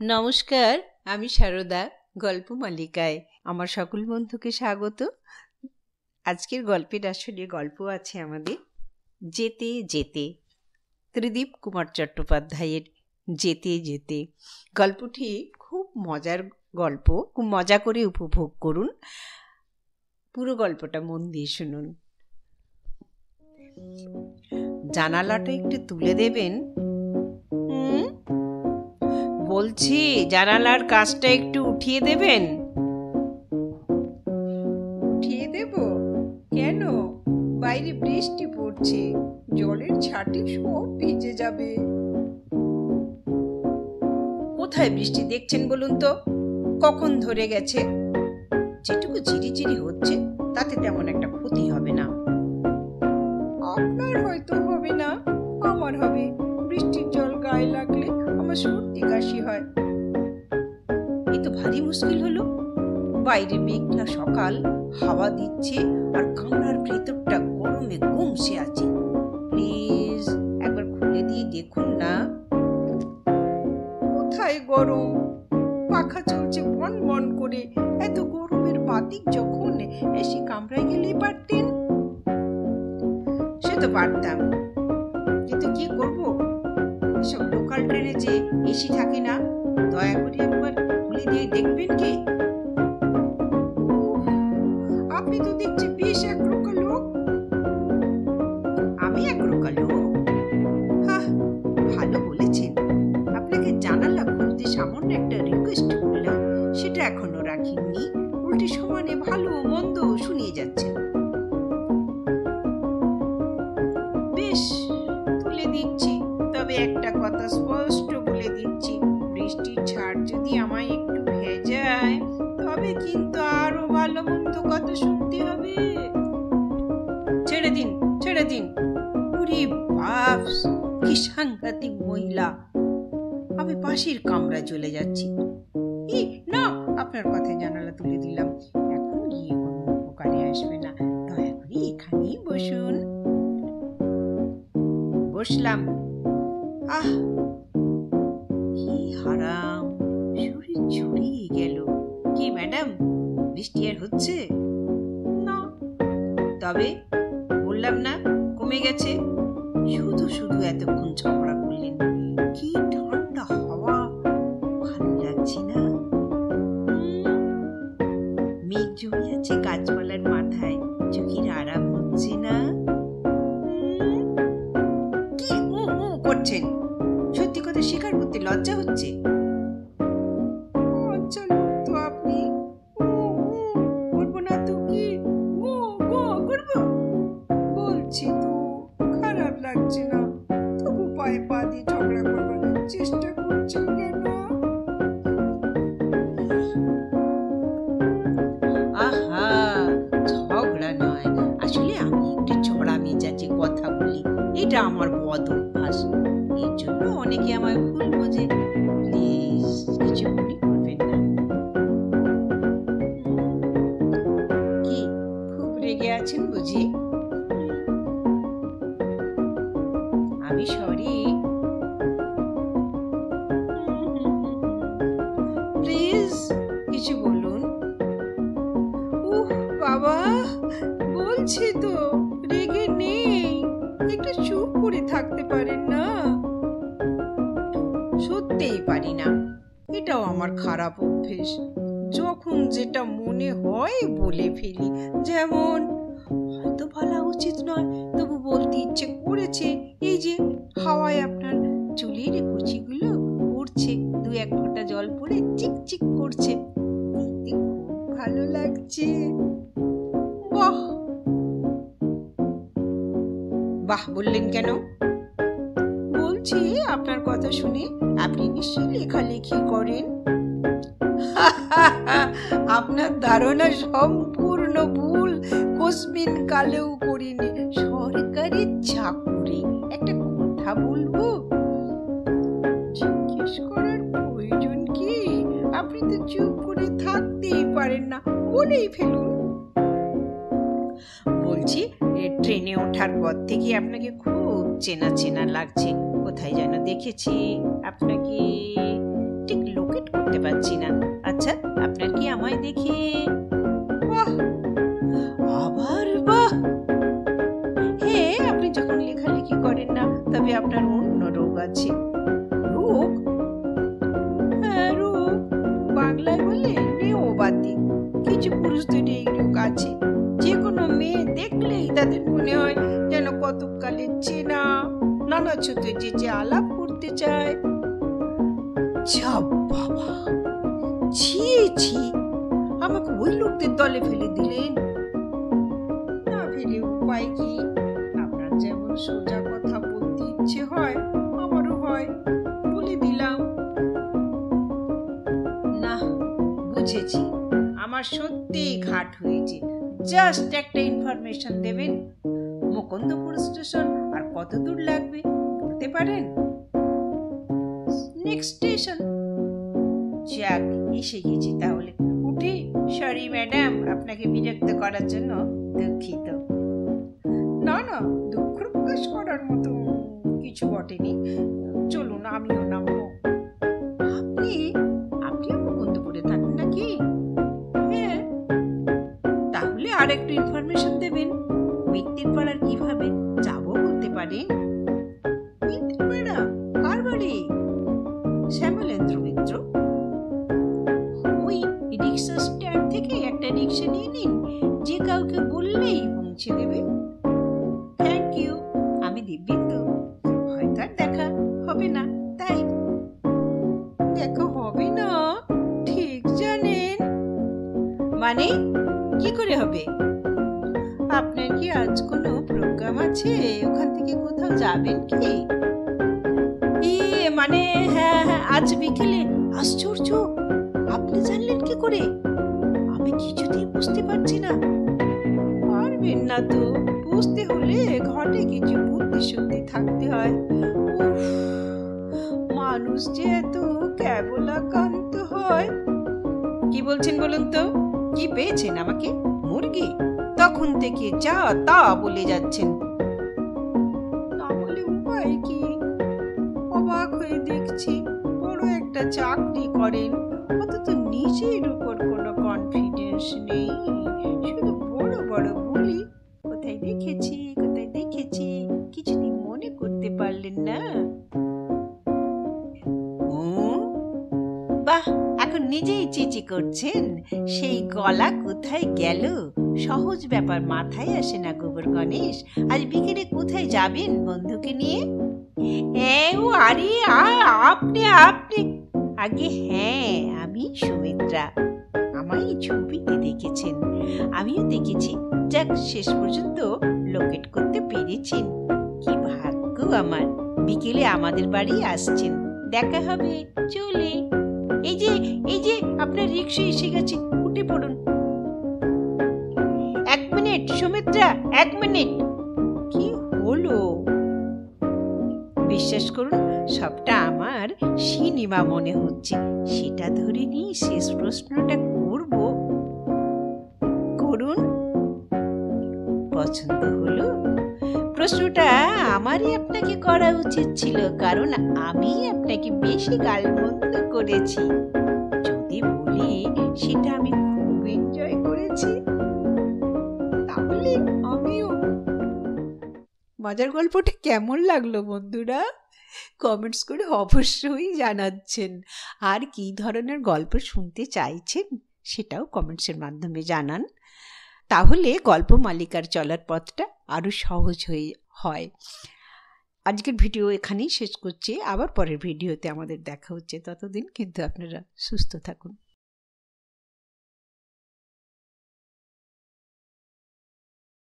নমস্কার, আমি সারদা গল্প মালিকায় আমার সকল বন্ধুকে স্বাগত। আজকের গল্পের আসলে গল্প আছে আমাদের যেতে যেতে, ত্রিদীপ কুমার চট্টোপাধ্যায়ের যেতে যেতে। গল্পটি খুব মজার গল্প, খুব মজা করে উপভোগ করুন। পুরো গল্পটা মন দিয়ে শুনুন। জানালাটা একটু তুলে দেবেন? বলছি জানালার কাজটা একটু উঠিয়ে দেবেন। উঠিয়ে দেব? কেন? বাইরে বৃষ্টি পড়ছে, জলের ছাঁটে সব ভিজে যাবে। কোথায় বৃষ্টি দেখছেন বলুন তো? কখন ধরে গেছে? যেটুকু ঝিরিঝিরি হচ্ছে তাতে তেমন একটা ক্ষতি হবে না। আপনার হয়তো হবে না, আমার হবে। বৃষ্টির জল গায়ে লাগলে আমার সর্দি কাশি হয়। এই তো ভারী মুশকিল হলো। বাইরে মেঘলা সকাল, হাওয়া দিচ্ছে আর কামরার ভেতরটা গরমে গুমসে আছে। প্লিজ একবার খুলে দিয়ে দেখুন না। কোথায় গরম? পাখা চলছে বন বন করে। এত গরমের বাতিক যখন এসে কামরায় গেলেই পারতেন। সে তো পারতাম, কিন্তু কি করবো? এসব লোকাল ট্রেনে যে এসি থাকে না। দয়া করে একবার খুলে দিয়ে দেখবেন কি? আপনি তো দেখছি বেশ একরোকা লোক। আমি একরোকা লোক? হ্যাঁ, ভালো বলেছেন। আপনাকে জানালা খুলতে সামান্য একটা রিকোয়েস্ট করলাম, সেটা এখনো রাখেননি। উল্টে সমানে ভালো মন্দ শুনিয়ে যাচ্ছেন। বেশ, তুলে দিচ্ছি। তবে একটা কথা স্পষ্ট বলে দিচ্ছি, বৃষ্টির ছাড় যদি আমায় একটু ভেজায় তবে কিন্তু আরো ভালো মন্দ কথা শুনতে হবে। ছেড়ে দিন, ছেড়ে দিন। ওরে বাপ, কি সাংঘাতিক মহিলা! আমি পাশের কামরায় চলে যাচ্ছি। না, আপনার কথায় জানালা তুলে দিলাম, এখন গিয়ে কোনো উপকারে আসবে না। দয়া করে এখানেই বসুন। বসলাম। আহ, কি হারাম, শরীর জুড়িয়ে গেল। কি ম্যাডাম, বৃষ্টি আর হচ্ছে না? তবে বললাম না কমে গেছে। শুধু শুধু এতক্ষণ ঝগড়া করলেন। কি ঠান্ডা হাওয়া, ভালো লাগছে না? মেঘ জমে আছে গাছপালার মাথায়, চোখের আরাম হচ্ছে না? কি করছেন? সত্যি কথা স্বীকার করতে লজ্জা হচ্ছে। আচ্ছা লোক তো আপনি। করবো না তো কি? করবো? বলছি তো, খারাপ লাগছে না, তবু পায়ে পা দিয়ে ঝগড়া করবার চেষ্টা করছেন কেন? আহা, ঝগড়া নয়, আসলে আমি একটু চড়া মেজাজে কথা বলি। এটা আমার বদ অভ্যাস। এর জন্য অনেকে আমায় ভুল বোঝে। প্লিজ কিছু মনে করবেন না। কি, খুব রেগে আছেন বুঝি? আমি সরি। প্লিজ কিছু বলুন। বাবা, বলছি তো রেগে নেই, একটু চুপ করে থাকতে পারেন না? সত্যিই পারি না, এটাও আমার খারাপ অভ্যেস। যখন যেটা মনে হয় বলে ফেলি। যেমন, হয়তো বলা উচিত নয়, তবু বলতে ইচ্ছে করেছে। এই যে হাওয়ায় আপনার চুলের কুচিগুলো উড়ছে, দু এক ফোঁটা জল পড়ে চিকচিক করছে, দেখতে খুব ভালো লাগছে। বাহ! বাহ বললেন কেন? বলছি আপনার কথা শুনে আপনি নিশ্চয়ই লেখালেখি করেন। আপনার ধারণা সম্পূর্ণ ভুল। কোসমিন কালেও করিনি। সরকারি চাকুরি। একটা কথা বলবো? জিজ্ঞেস করার প্রয়োজন কি? আপনি তো চুপ করে থাকতেই পারেন না, বলেই ফেলুন। বলছি, ট্রেনে ওঠার পর থেকে আপনাকে খুব চেনা চেনা লাগছে। কোথায় যেন দেখেছি আপনাকে। ঠিক লোকে তো যে আলাপ করতে চায়। যা বাবা, ছি ছি, আমাকে ওই লোকদের দলে ফেলে দিলেন। না ফেলে উপায় কি? আপনার যেমন সোজা কথা বলতে ইচ্ছে হয়, আমারও হয়, বলে দিলাম। না, বুঝেছি, আমার সত্যিই ঘাট হয়েছে। জাস্ট একটা ইনফরমেশন দেবেন, মুকুন্দপুর স্টেশন আর কত দূর লাগবে বলতে পারেন? Next station. যাক, এসে গেছি তাহলে, উঠি। সরি ম্যাডাম, আপনাকে বিরক্ত করার জন্য দুঃখিত। না না, দুঃখ প্রকাশ করার মতো কিছু ঘটেনি। চলুন, আমিও নামবো। আপনিও মুকুন্দপুরে থাকেন নাকি? হ্যাঁ। তাহলে আর একটু ইনফরমেশন দেবেন, মিত্তির পাড়ার কিভাবে যাবো বলতে পারেন? মিত্তির পাড়া? কার বাড়ি? শ্যামলেন্দ্র মিত্র। ওই রিক্সা স্ট্যান্ড থেকে একটা রিক্সা নিয়ে নিন, যে কাউকে বললেই পৌঁছে দেবে। Thank you. আমি দিব্যেন্দু। হয়তো আর দেখা হবে না, তাই। দেখা হবে না? ঠিক জানেন? মানে কি করে হবে? আপনার কি আজ কোনো প্রোগ্রাম আছে? ওখান থেকে কোথাও যাবেন কি? মানে হ্যাঁ, আজ বিকেলে। আশ্চর্য, আপনি জানলেন কি করে? আমি কিছুতেই বুঝতে পারছি না। পারবেন না তো, বুঝতে হলে ঘটে কিছু বুদ্ধি শুদ্ধি থাকতে হয়। মানুষ যে এত কেবলাকান্ত হয়। কি বলছেন বলুন তো? কি পেয়েছেন আমাকে? মুরগি? তখন থেকে যা তা বলে যাচ্ছেন। না বলে উপায় কি? অবাক হয়ে দেখছি, বড় একটা চাকরি করেন, অথচ নিজের উপর কোনো কনফিডেন্স নেই। শুধু বড় বড় বলি, কোথায় দেখেছি কোথায় দেখেছি, কিছুদিন মনে করতে পারলেন না? বাহ, এখন নিজেই চিচি করছেন। সেই গলা কোথায় গেল? সহজ ব্যাপার মাথায় আসে না গোবর গণেশ। আজ বিকেলে কোথায় যাবেন বন্ধুকে নিয়ে? আরে আপনি আগে হ্যাঁ, আমি সুমিত্রা। আমায় ছবিতে দেখেছেন, আমিও দেখেছি। যাক, শেষ পর্যন্ত লোকেট করতে পেরেছেন। কি ভাগ্য আমার, বিকেলে আমাদের বাড়ি আসছেন। দেখা হবে, চলে। এই যে আপনার রিক্সা এসে গেছে, উঠে পড়ুন। 1 মিনিট সুমিত্রা, 1 মিনিট। কি হলো? বিশ্বাস করুন, সবটা আমার সিনেমা মনে হচ্ছে। সেটা ধরে নিয়ে শেষ প্রশ্নটা করুন। পছন্দ হলো? প্রশ্নটা আমারই আপনাকে করা উচিত ছিল, কারণ আমি আপনাকে বেশি গালমন্দ করেছি। যদি বলি সেটা আমি খুব এনজয় করেছি। তাহলে আমিও। মজার গল্পটা কেমন লাগলো বন্ধুরা? কমেন্টস করে অবশ্যই জানাচ্ছেন। আর কি ধরনের গল্প শুনতে চাইছেন সেটাও কমেন্টসের মাধ্যমে জানান। তাহলে গল্প মালিকার চলার পথটা আরো সহজ হয়। আজকের ভিডিও এখানেই শেষ করছি। আবার পরের ভিডিওতে আমাদের দেখা হচ্ছে। ততদিন কিন্তু আপনারা সুস্থ থাকুন।